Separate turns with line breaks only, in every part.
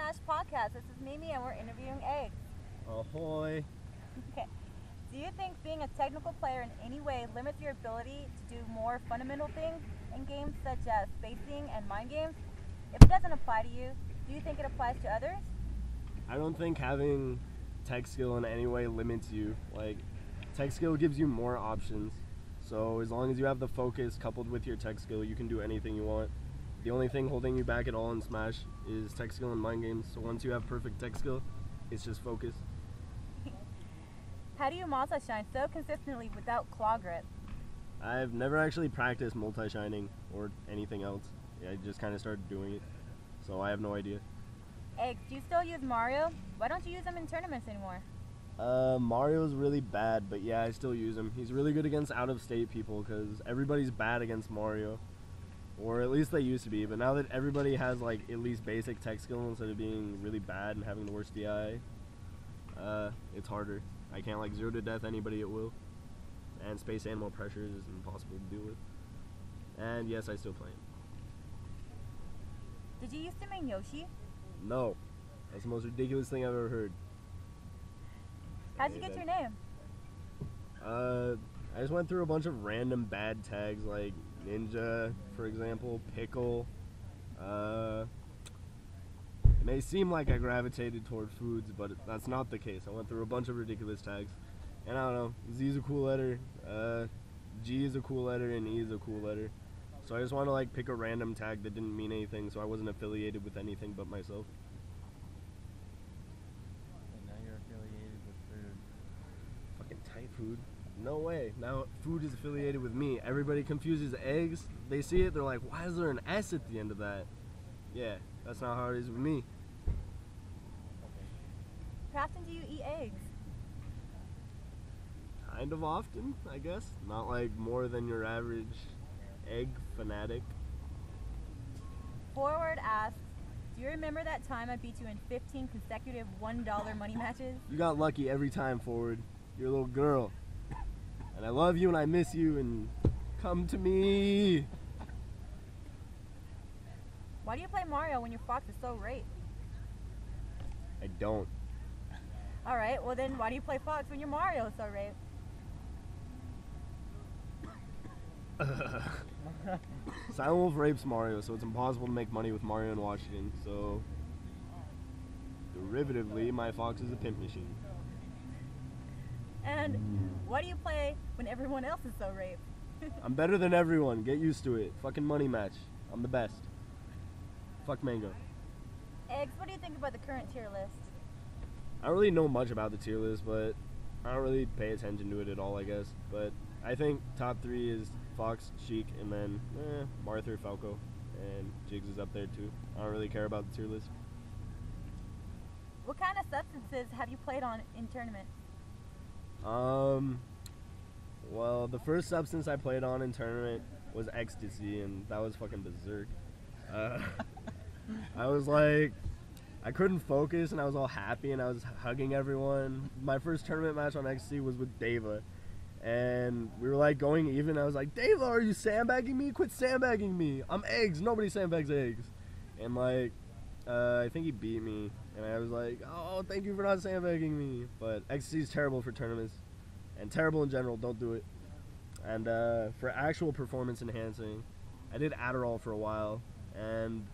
Smash podcast. This is Mimi, and we're interviewing Eggz.
Ahoy.
Okay. Do you think being a technical player in any way limits your ability to do more fundamental things in games such as spacing and mind games? If it doesn't apply to you, do you think it applies to others?
I don't think having tech skill in any way limits you. Like, tech skill gives you more options. So as long as you have the focus coupled with your tech skill, you can do anything you want. The only thing holding you back at all in Smash is tech skill and mind games. So once you have perfect tech skill, it's just focus.
How do you multi-shine so consistently without claw grip?
I've never actually practiced multi-shining or anything else. I just kind of started doing it. So I have no idea.
Eggz, do you still use Mario? Why don't you use him in tournaments anymore?
Mario's really bad, but yeah, I still use him. He's really good against out-of-state people because everybody's bad against Mario. Or at least they used to be, but now that everybody has like at least basic tech skill instead of being really bad and having the worst DI, it's harder. I can't like 0 to death anybody at will. And space animal pressures is impossible to deal with. And yes, I still play him.
Did you used to main Yoshi?
No. That's the most ridiculous thing I've ever heard.
How'd you get your name?
I just went through a bunch of random bad tags like Ninja, for example, Pickle. It may seem like I gravitated toward foods, but that's not the case. I went through a bunch of ridiculous tags. And I don't know, Z is a cool letter, G is a cool letter, and E is a cool letter. So I just wanted to like pick a random tag that didn't mean anything, so I wasn't affiliated with anything but myself.
And now you're affiliated with food.
Fucking tight food. No way. Now food is affiliated with me. Everybody confuses Eggz. They see it, they're like, why is there an S at the end of that? Yeah, that's not how it is with me.
How often do you eat eggs?
Kind of often, I guess. Not like more than your average egg fanatic.
Forward asks, do you remember that time I beat you in 15 consecutive $1 money matches?
You got lucky every time, Forward. You're a little girl. And I love you and I miss you and come to me.
Why do you play Mario when your fox is so raped?
I don't.
Alright, well then why do you play Fox when your Mario is so raped?
Silent Wolf rapes Mario, so it's impossible to make money with Mario in Washington. So, derivatively, my fox is a pimp machine.
And why do you play when everyone else is so raped?
I'm better than everyone. Get used to it. Fucking money match. I'm the best. Fuck Mango.
Eggz, what do you think about the current tier list?
I don't really know much about the tier list, but I don't really pay attention to it at all, I guess. But I think top 3 is Fox, Sheik, and then Martha, Falco, and Jigs is up there too. I don't really care about the tier list.
What kind of substances have you played on in tournaments?
Well, the first substance I played on in tournament was ecstasy, and that was fucking berserk. I was like, I couldn't focus, and I was all happy, and I was hugging everyone. My first tournament match on ecstasy was with Deva, and we were like going even. I was like, Deva, are you sandbagging me? Quit sandbagging me. I'm Eggz. Nobody sandbags Eggz. And like, I think he beat me, and I was like, oh, thank you for not sandbagging me. But ecstasy is terrible for tournaments, and terrible in general. Don't do it. And for actual performance enhancing, I did Adderall for a while, and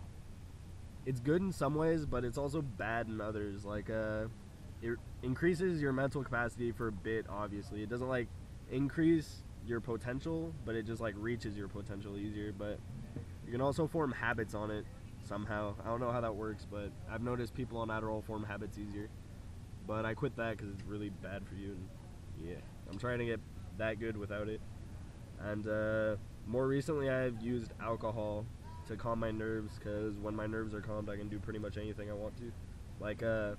it's good in some ways, but it's also bad in others. Like, it increases your mental capacity for a bit, obviously. It doesn't, like, increase your potential, but it just, like, reaches your potential easier. But you can also form habits on it somehow. I don't know how that works, but I've noticed people on Adderall form habits easier. But I quit that because it's really bad for you, and yeah, I'm trying to get that good without it. And more recently, I've used alcohol to calm my nerves, because when my nerves are calmed, I can do pretty much anything I want to. Like, at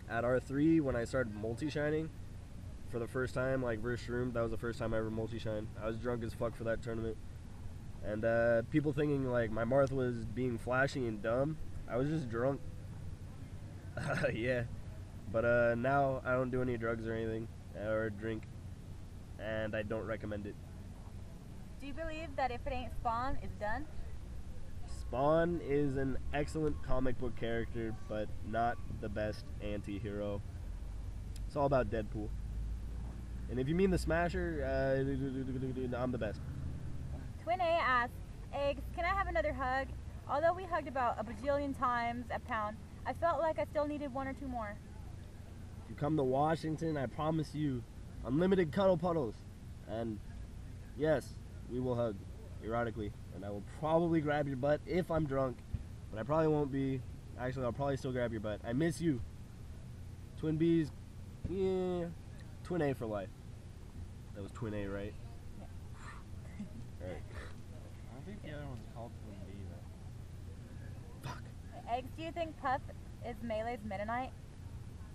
R3, when I started multi-shining for the first time, like versus Shroom, that was the first time I ever multi-shined. I was drunk as fuck for that tournament. And people thinking, like, my Marth was being flashy and dumb. I was just drunk. Yeah. But now I don't do any drugs or anything, or drink, and I don't recommend it.
Do you believe that if it ain't Spawn, it's done?
Spawn is an excellent comic book character, but not the best anti-hero. It's all about Deadpool. And if you mean the Smasher, I'm the best.
Twin A asks, Eggs, can I have another hug? Although we hugged about a bajillion times at Pound, I felt like I still needed one or two more.
If you come to Washington, I promise you unlimited cuddle puddles. And yes, we will hug erotically. And I will probably grab your butt if I'm drunk. But I probably won't be. Actually, I'll probably still grab your butt. I miss you. Twin B's, yeah. Twin A for life. That was Twin A, right?
Yeah.
Alright.
I don't think the other one's called Twin B though.
Fuck.
Eggs, do you think Puff is Melee's Mennonite?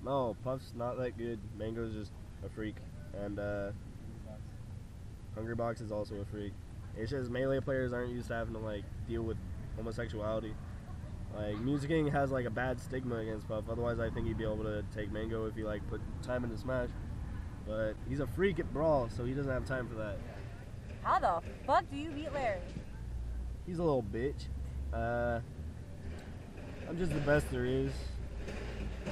No, Puff's not that good. Mango's just a freak. And Hungry Box is also a freak. It's just Melee players aren't used to having to like deal with homosexuality. Like Music King has like a bad stigma against Puff. Otherwise, I think he'd be able to take Mango if he like put time into Smash. But he's a freak at Brawl, so he doesn't have time for that.
How the fuck do you beat Larry?
He's a little bitch. I'm just the best there is.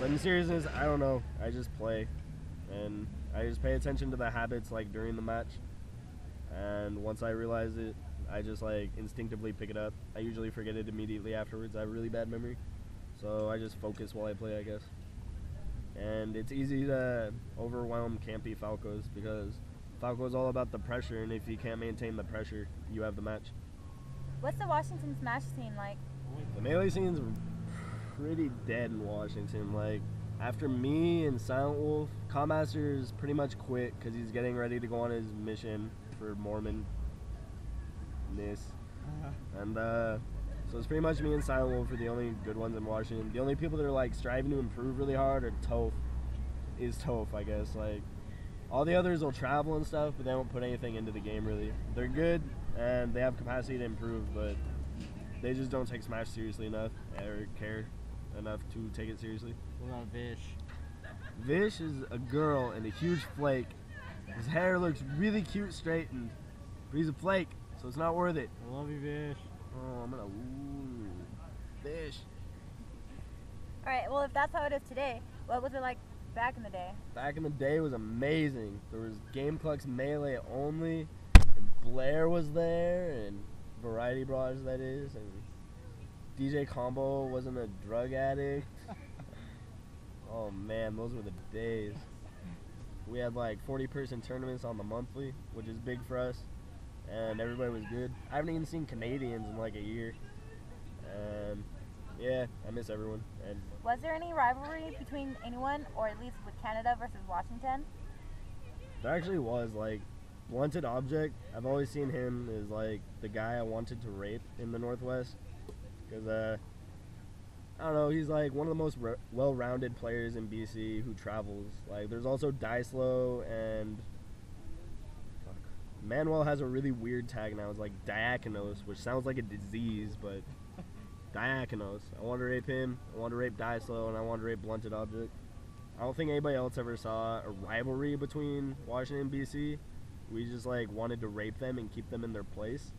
But in seriousness, I don't know. I just play. And I just pay attention to the habits like during the match. And once I realize it, I just like instinctively pick it up. I usually forget it immediately afterwards. I have really bad memory. So I just focus while I play, I guess. And it's easy to overwhelm campy Falcos because Falco is all about the pressure, and if you can't maintain the pressure, you have the match.
What's the Washington Smash scene like?
The Melee scene's pretty dead in Washington. Like, after me and Silent Wolf, Commaster's pretty much quit because he's getting ready to go on his mission for Mormon-ness. And so it's pretty much me and Silent Wolf are the only good ones in Washington. The only people that are like striving to improve really hard are Toph. Is Toph, I guess. Like, all the others will travel and stuff, but they don't put anything into the game really. They're good and they have capacity to improve, but they just don't take Smash seriously enough or care enough to take it seriously.
What about Vish?
Vish is a girl and a huge flake. His hair looks really cute straightened, but he's a flake, so it's not worth it.
I love you, Vish.
Oh, I'm gonna Vish.
Alright, well if that's how it is today, what was it like back in the day?
Back in the day was amazing. There was GameClux Melee only, and Blair was there, and Variety Brawlers that is, and DJ Combo wasn't a drug addict. Oh man, those were the days. We had like 40-person tournaments on the monthly, which is big for us, and everybody was good. I haven't even seen Canadians in like a year. Yeah, I miss everyone. And
Was there any rivalry between anyone, or at least with Canada versus Washington?
there actually was, like, Blunted Object. I've always seen him as like the guy I wanted to rape in the Northwest, because I don't know, he's like one of the most well-rounded players in BC who travels. Like, there's also Dyslow, and Manuel has a really weird tag now. It's like Diakonos, which sounds like a disease, but Diakonos. I want to rape him, I want to rape Dyslow, and I want to rape Blunted Object. I don't think anybody else ever saw a rivalry between Washington and BC. We just like wanted to rape them and keep them in their place.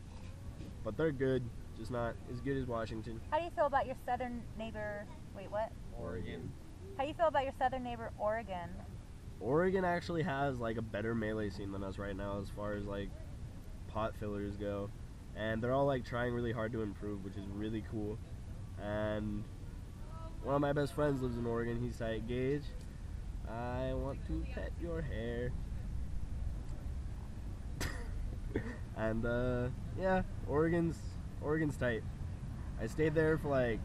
But they're good, just not as good as Washington.
How do you feel about your southern neighbor? Wait, what?
Oregon.
How do you feel about your southern neighbor, Oregon?
Oregon actually has like a better Melee scene than us right now as far as like pot fillers go. And they're all like trying really hard to improve, which is really cool. And one of my best friends lives in Oregon. He's like, Gage, I want to pet your hair. And yeah, Oregon's tight. I stayed there for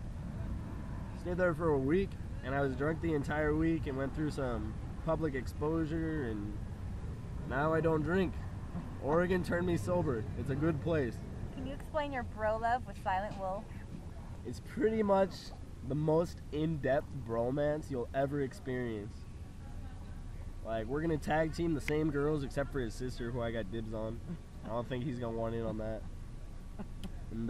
a week, and I was drunk the entire week and went through some public exposure, and now I don't drink. Oregon turned me sober. It's a good place.
Can you explain your bro love with Silent Wolf?
It's pretty much the most in-depth bromance you'll ever experience. Like, we're gonna tag team the same girls except for his sister, who I got dibs on. I don't think he's gonna want in on that. And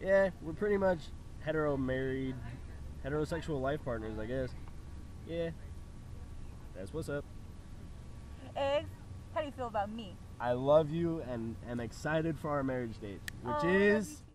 yeah, we're pretty much heterosexual life partners, I guess. Yeah, that's what's up.
Eggs, how do you feel about me?
I love you and am excited for our marriage date, which
Oh, I love
is
you too.